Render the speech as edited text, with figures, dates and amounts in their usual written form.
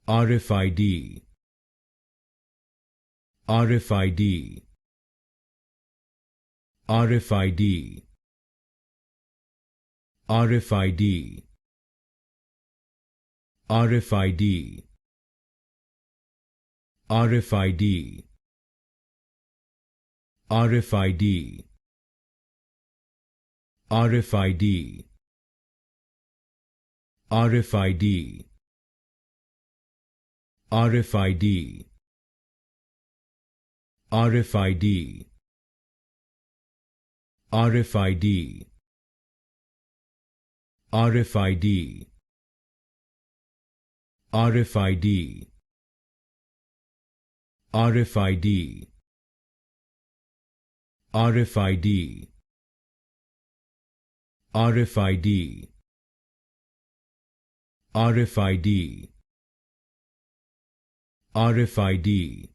RFID, RFID, RFID, RFID, RFID, RFID, RFID, RFID, RFID, RFID, RFID, RFID, RFID, RFID, RFID, RFID, RFID, RFID, RFID,